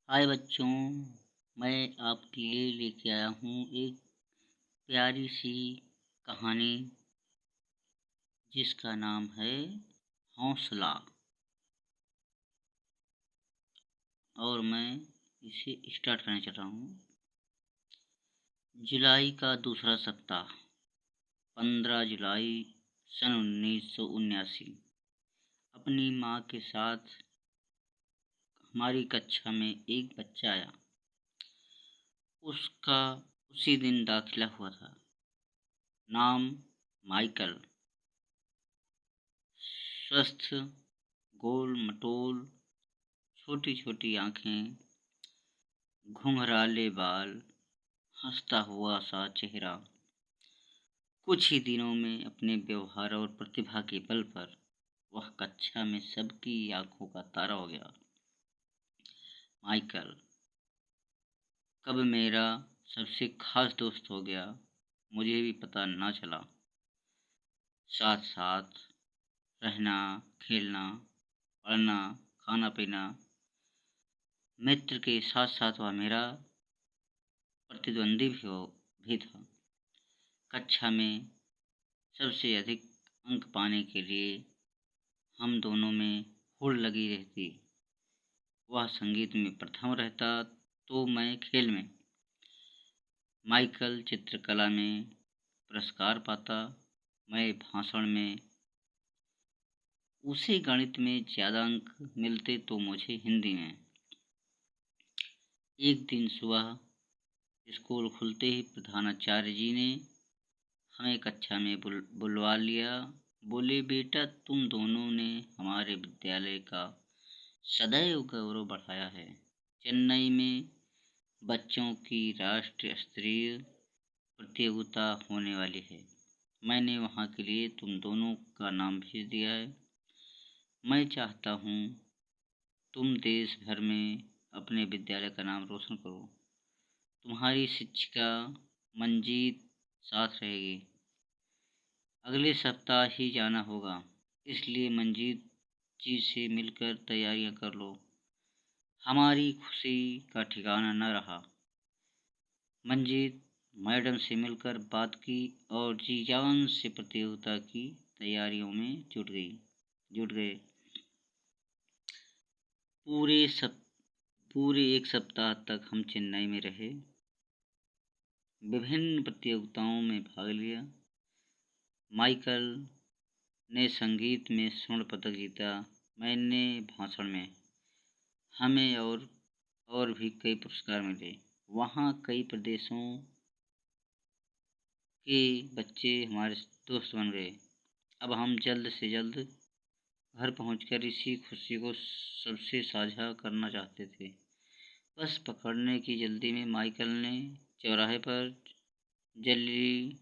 हाय बच्चों, मैं आपके लिए लेके आया हूँ एक प्यारी सी कहानी जिसका नाम है हौसला। और मैं इसे स्टार्ट करना चाहता हूँ। जुलाई का दूसरा सप्ताह, 15 जुलाई सन 1979। अपनी माँ के साथ हमारी कक्षा में एक बच्चा आया। उसका उसी दिन दाखिला हुआ था। नाम माइकल। स्वस्थ, गोल मटोल, छोटी छोटी आंखें, घुंघराले बाल, हंसता हुआ सा चेहरा। कुछ ही दिनों में अपने व्यवहार और प्रतिभा के बल पर वह कक्षा में सबकी आंखों का तारा हो गया। माइकल कब मेरा सबसे खास दोस्त हो गया, मुझे भी पता ना चला। साथ साथ रहना, खेलना, पढ़ना, खाना पीना, मित्र के साथ साथ वह मेरा प्रतिद्वंदी भी था। कक्षा में सबसे अधिक अंक पाने के लिए हम दोनों में होड़ लगी रहती। वह संगीत में प्रथम रहता तो मैं खेल में। माइकल चित्रकला में पुरस्कार पाता, मैं भाषण में। उसे गणित में ज़्यादा अंक मिलते तो मुझे हिंदी में। एक दिन सुबह स्कूल खुलते ही प्रधानाचार्य जी ने हमें कक्षा में बुलवा लिया। बोले, बेटा तुम दोनों ने हमारे विद्यालय का सदैव गौरव बढ़ाया है। चेन्नई में बच्चों की राष्ट्रीय स्तरीय प्रतियोगिता होने वाली है। मैंने वहाँ के लिए तुम दोनों का नाम भेज दिया है। मैं चाहता हूँ तुम देश भर में अपने विद्यालय का नाम रोशन करो। तुम्हारी शिक्षिका मंजीत साथ रहेगी। अगले सप्ताह ही जाना होगा, इसलिए मंजीत जी से मिलकर तैयारियां कर लो। हमारी खुशी का ठिकाना न रहा। मंजीत मैडम से मिलकर बात की और जी जान से प्रतियोगिता की तैयारियों में जुट गए। पूरे एक सप्ताह तक हम चेन्नई में रहे। विभिन्न प्रतियोगिताओं में भाग लिया। माइकल ने संगीत में स्वर्ण पदक जीता, मैंने भाषण में। हमें और भी कई पुरस्कार मिले। वहाँ कई प्रदेशों के बच्चे हमारे दोस्त बन गए। अब हम जल्द से जल्द घर पहुंचकर इसी खुशी को सबसे साझा करना चाहते थे। बस पकड़ने की जल्दी में माइकल ने चौराहे पर जली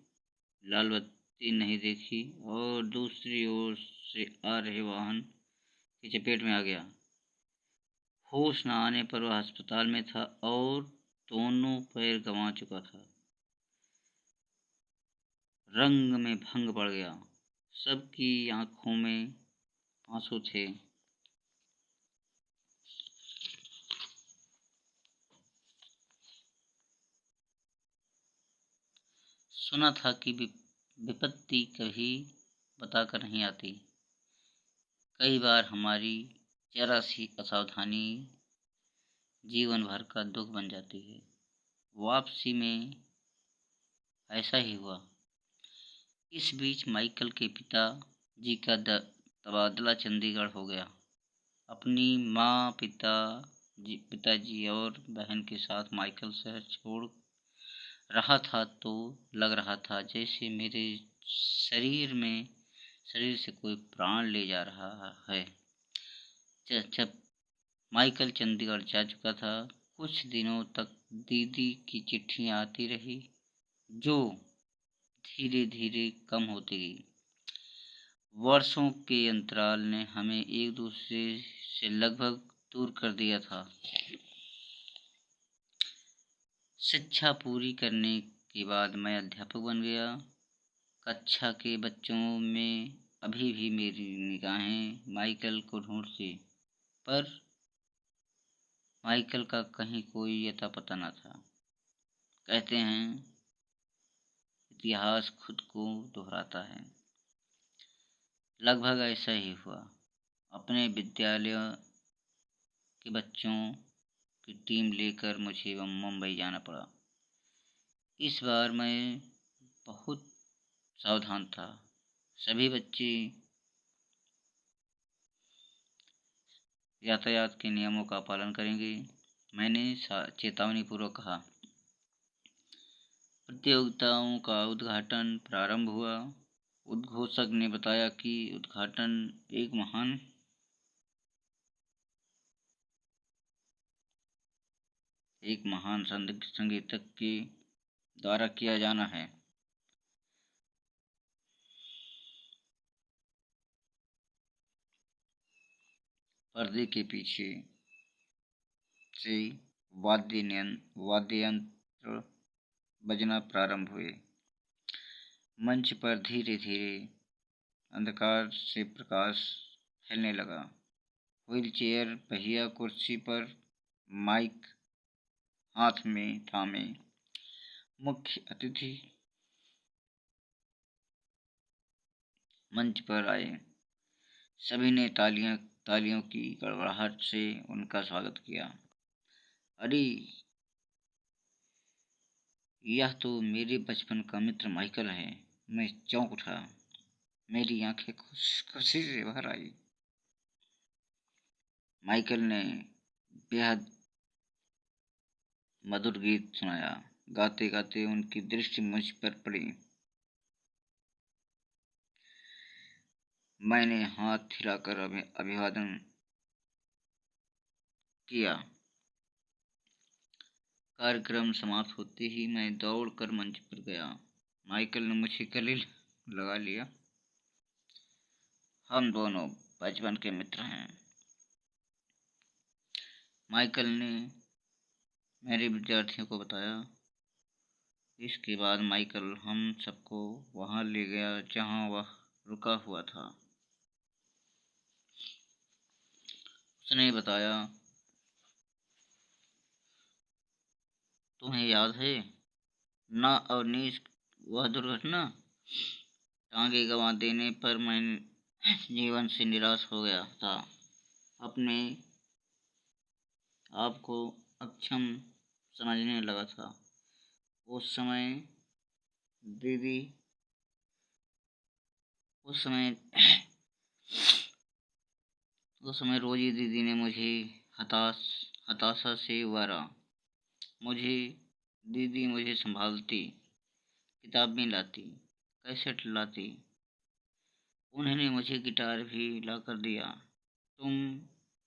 लाल बत्ती नहीं देखी और दूसरी ओर से आ रहे वाहन की चपेट में आ गया। होश न आने पर वह अस्पताल में था और दोनों पैर गंवा चुका था। रंग में भंग पड़ गया। सबकी आंखों में आंसू थे। सुना था कि विपत्ति कभी बताकर नहीं आती। कई बार हमारी जरा सी असावधानी जीवन भर का दुख बन जाती है। वापसी में ऐसा ही हुआ। इस बीच माइकल के पिता जी का तबादला चंडीगढ़ हो गया। अपनी माँ, पिताजी और बहन के साथ माइकल शहर छोड़ रहा था तो लग रहा था जैसे मेरे शरीर से कोई प्राण ले जा रहा है। जब माइकल चंडीगढ़ जा चुका था, कुछ दिनों तक दीदी की चिट्ठियां आती रही, जो धीरे धीरे कम होती गई। वर्षों के अंतराल ने हमें एक दूसरे से लगभग दूर कर दिया था। शिक्षा पूरी करने के बाद मैं अध्यापक बन गया। कक्षा के बच्चों में अभी भी मेरी निगाहें माइकल को ढूंढती, पर माइकल का कहीं कोई अता पता न था। कहते हैं इतिहास खुद को दोहराता है। लगभग ऐसा ही हुआ। अपने विद्यालय के बच्चों की टीम लेकर मुझे मुंबई जाना पड़ा। इस बार मैं बहुत सावधान था। सभी बच्चे यातायात के नियमों का पालन करेंगे। मैंने चेतावनी पूर्वक कहा। प्रतियोगिताओं का उद्घाटन प्रारंभ हुआ। उद्घोषक ने बताया कि उद्घाटन एक महान संगीतज्ञ के द्वारा किया जाना है। पर्दे के पीछे से वाद्य यंत्र बजना प्रारंभ हुए। मंच पर धीरे धीरे अंधकार से प्रकाश फैलने लगा। व्हीलचेयर पहिया कुर्सी पर माइक हाथ में थामे मुख्य अतिथि मंच पर आए। सभी ने तालियों की गड़गड़ाहट से उनका स्वागत किया। अरे, यह तो मेरे बचपन का मित्र माइकल है। मैं चौंक उठा। मेरी आंखें खुशी से भर आई। माइकल ने बेहद मधुर गीत सुनाया। गाते गाते उनकी दृष्टि मुझ पर पड़ी। मैंने हाथ हिलाकर अभिवादन किया। कार्यक्रम समाप्त होते ही मैं दौड़कर मंच पर गया। माइकल ने मुझे गले लगा लिया। हम दोनों बचपन के मित्र हैं। माइकल ने मेरे विद्यार्थियों को बताया। इसके बाद माइकल हम सबको वहां ले गया जहां वह रुका हुआ था। उसने बताया, तुम्हें याद है ना अवनीश, वह दुर्घटना? टांगे गंवा देने पर मैं जीवन से निराश हो गया था। अपने आप को अक्षम समझने लगा था। उस समय दीदी उस समय उस समय रोजी दीदी ने मुझे हताशा से उबारा। दीदी मुझे संभालती, किताबें लाती, कैसेट लाती। उन्होंने मुझे गिटार भी लाकर दिया। तुम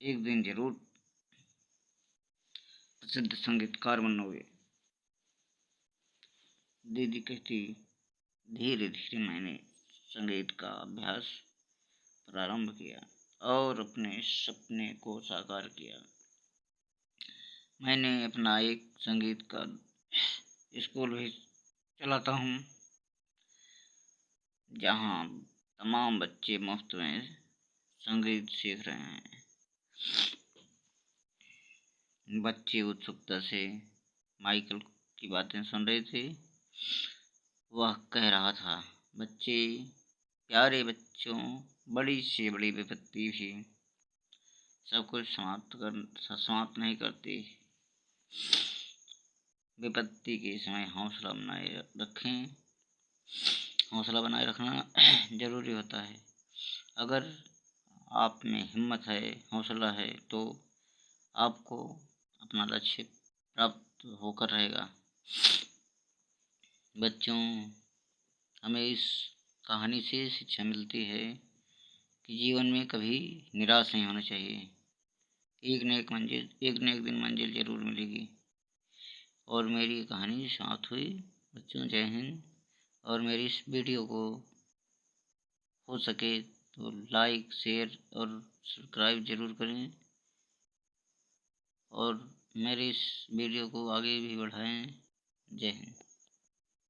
एक दिन जरूर प्रसिद्ध संगीतकार बनोगे, दीदी कहती। धीरे धीरे मैंने संगीत का अभ्यास प्रारंभ किया और अपने सपने को साकार किया। मैंने अपना एक संगीत का स्कूल भी चलाता हूँ, जहाँ तमाम बच्चे मुफ्त में संगीत सीख रहे हैं। बच्चे उत्सुकता से माइकल की बातें सुन रहे थे। वह कह रहा था, बच्चे, प्यारे बच्चों, बड़ी से बड़ी विपत्ति भी सब कुछ समाप्त नहीं करती। विपत्ति के समय हौसला बनाए रखना जरूरी होता है। अगर आप में हिम्मत है, हौसला है, तो आपको अपना लक्ष्य प्राप्त होकर रहेगा। बच्चों, हमें इस कहानी से शिक्षा मिलती है कि जीवन में कभी निराश नहीं होना चाहिए। एक न एक दिन मंजिल जरूर मिलेगी। और मेरी कहानी समाप्त हुई। बच्चों, जय हिंद। और मेरी इस वीडियो को हो सके तो लाइक, शेयर और सब्सक्राइब जरूर करें और मेरे इस वीडियो को आगे भी बढ़ाएं। जय हिंद।